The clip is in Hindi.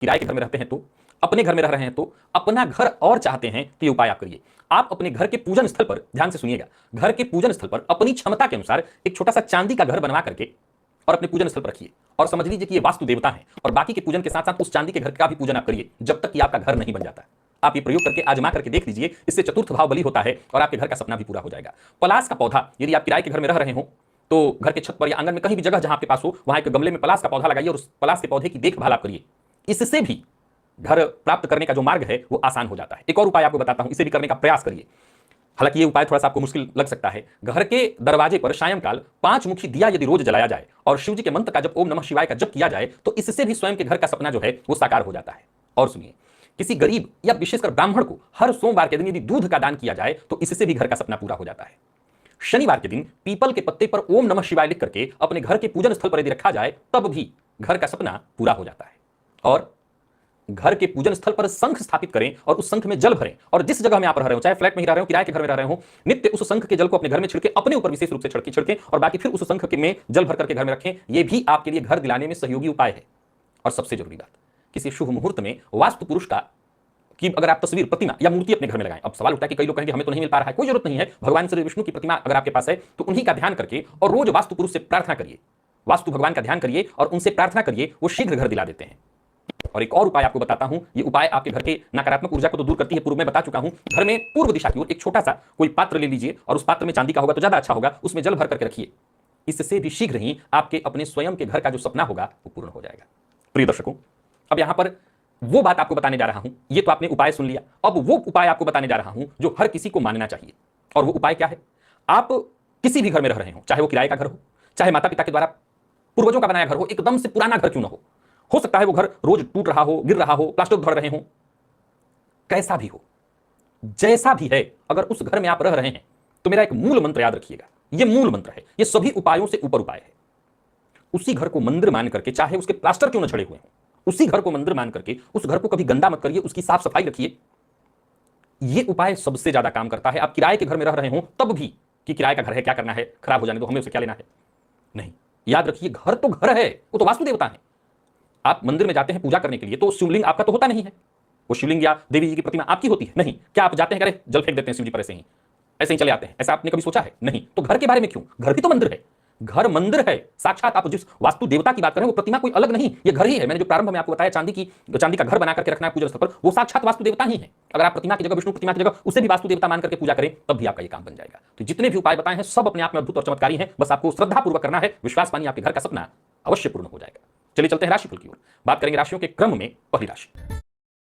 किराए के घर में रहते हैं तो, अपने घर में रह रहे हैं तो, अपना घर और चाहते हैं तो ये उपाय आप करिए। आप अपने घर के पूजन स्थल पर, ध्यान से सुनिएगा, घर के पूजन स्थल पर अपनी क्षमता के अनुसार एक छोटा सा चांदी का घर बनवा करके और अपने पूजन स्थल पर रखिए और समझ लीजिए कि ये वास्तु देवता है और बाकी के पूजन के साथ साथ उस चांदी के घर का भी पूजन आप करिए जब तक कि आपका घर नहीं बन जाता। आप ये प्रयोग करके आजमा करके देख लीजिए, इससे चतुर्थ भाव बली होता है और आपके घर का सपना भी पूरा हो जाएगा। पलास का पौधा, यदि आप किराए के घर में रह रहे हो तो घर के छत पर या आंगन में कहीं भी जगह जहां आपके पास हो वहां एक गमले में पलास का पौधा लगाइए और उस पलास के पौधे की देखभाल आप करिए। इससे भी घर प्राप्त करने का जो मार्ग है वो आसान हो जाता है। एक और उपाय आपको बताता हूं, इसे भी करने का प्रयास करिए। हालांकि ये उपाय थोड़ा सा आपको मुश्किल लग सकता है। घर के दरवाजे पर सायंकाल 5 मुखी दिया यदि रोज जलाया जाए और शिव जी के मंत्र का जब ओम नमः शिवाय का जप किया जाए तो इससे भी स्वयं के घर का सपना जो है वो साकार हो जाता है। और सुनिए, किसी गरीब या विशेषकर ब्राह्मण को हर सोमवार के दिन यदि दूध का दान किया जाए तो इससे भी घर का सपना पूरा हो जाता है। शनिवार के दिन पीपल के पत्ते पर ओम नमः शिवाय लिख करके अपने घर के पूजन स्थल पर यदि रखा जाए तब भी घर का सपना पूरा हो जाता है। और घर के पूजन स्थल पर शंख स्थापित करें और उस शंख में जल भरें और जिस जगह में आप रह रहे हो, चाहे फ्लैट में ही रह रहे हो, किराए के घर में रह रहे हो, नित्य उस शंख के जल को अपने घर में छिड़के, अपने ऊपर विशेष रूप से छिड़कें और बाकी फिर उस शंख में जल भर करके घर में रखें। यह भी आपके लिए घर दिलाने में सहयोगी उपाय है। और सबसे जरूरी बात, किसी शुभ मुहूर्त में वास्तु पुरुष का कि अगर आप तस्वीर, प्रतिमा या मूर्ति अपने घर में लगाएं। अब सवाल उठता है कि कई लोग कहेंगे हमें तो नहीं मिल पा रहा है, कोई जरूरत नहीं है। भगवान श्री विष्णु की प्रतिमा अगर आपके पास है तो उन्हीं का ध्यान करके और रोज वास्तु पुरुष से प्रार्थना करिए, वास्तु भगवान का ध्यान करिए और उनसे प्रार्थना करिए, वो शीघ्र घर दिला देते हैं। और एक और उपाय आपको बताता हूं, ये उपाय आपके घर के नकारात्मक ऊर्जा को तो दूर करती है, पूर्व में बता चुका हूं। घर में पूर्व दिशा की ओर एक छोटा सा कोई पात्र ले लीजिए और उस पात्र में चांदी का होगा तो ज्यादा अच्छा होगा, उसमें जल भर करके रखिए। इससे भी शीघ्र ही आपके अपने स्वयं के घर का जो सपना होगा वो पूर्ण हो जाएगा। प्रिय दर्शकों, अब यहां पर वो बात आपको बताने जा रहा हूं, ये तो आपने उपाय सुन लिया, अब वो उपाय आपको बताने जा रहा हूं जो हर किसी को मानना चाहिए। और वो उपाय क्या है? आप किसी भी घर में रह रहे हो, चाहे वो किराए का घर हो, चाहे माता पिता के द्वारा पूर्वजों का बनाया घर हो, एकदम से पुराना घर क्यों ना हो सकता है वो घर रोज टूट रहा हो, गिर रहा हो, प्लास्टर उधड़ रहे हो, कैसा भी हो, जैसा भी है, अगर उस घर में आप रह रहे हैं तो मेरा एक मूल मंत्र याद रखिएगा। यह मूल मंत्र है, यह सभी उपायों से ऊपर उपाय है। उसी घर को मंदिर मान करके, चाहे उसके प्लास्टर क्यों न छड़े हुए हो, उसी घर को मंदिर मान करके उस घर को कभी गंदा मत करिए, उसकी साफ सफाई रखिए। यह उपाय सबसे ज्यादा काम करता है। आप किराए के घर में रह रहे हो तब भी कि किराए का घर है, क्या करना है, खराब हो जाने दो, हमें उसे क्या लेना है। नहीं, याद रखिए, घर तो घर है, वो तो वास्तु देवता है। आप मंदिर में जाते हैं पूजा करने के लिए तो शिवलिंग आपका तो होता नहीं है, वो शिवलिंग या देवी जी की प्रतिमा आपकी होती है। नहीं, क्या आप जाते हैं करे जल फेंक देते हैं शिव जी पर, ऐसे ही चले आते हैं? ऐसा आपने कभी सोचा है? नहीं। तो घर के बारे में क्यों? घर भी तो मंदिर है, घर मंदिर है साक्षात। आप जिस वास्तु देवता की बात कर रहे हैं वो प्रतिमा कोई अलग नहीं, ये घर ही है। मैंने जो प्रारंभ में आपको बताया चांदी का घर बना करके रखना है पूजन स्थल पर, वो साक्षात वास्तु देवता ही है। अगर आप प्रतिमा की जगह, विष्णु प्रतिमा की जगह उसे भी वास्तु देवता मान करके पूजा करें तब भी आपका ये काम बन जाएगा। तो जितने भी उपाय बताए हैं सब अपने आप में अद्भुत और चमत्कारी हैं, बस आपको श्रद्धापूर्वक करना है। विश्वास मानिए, आपके घर का सपना अवश्य पूर्ण हो जाएगा। चलिए चलते हैं राशिफल की ओर, बात करेंगे राशियों के क्रम में पहली राशि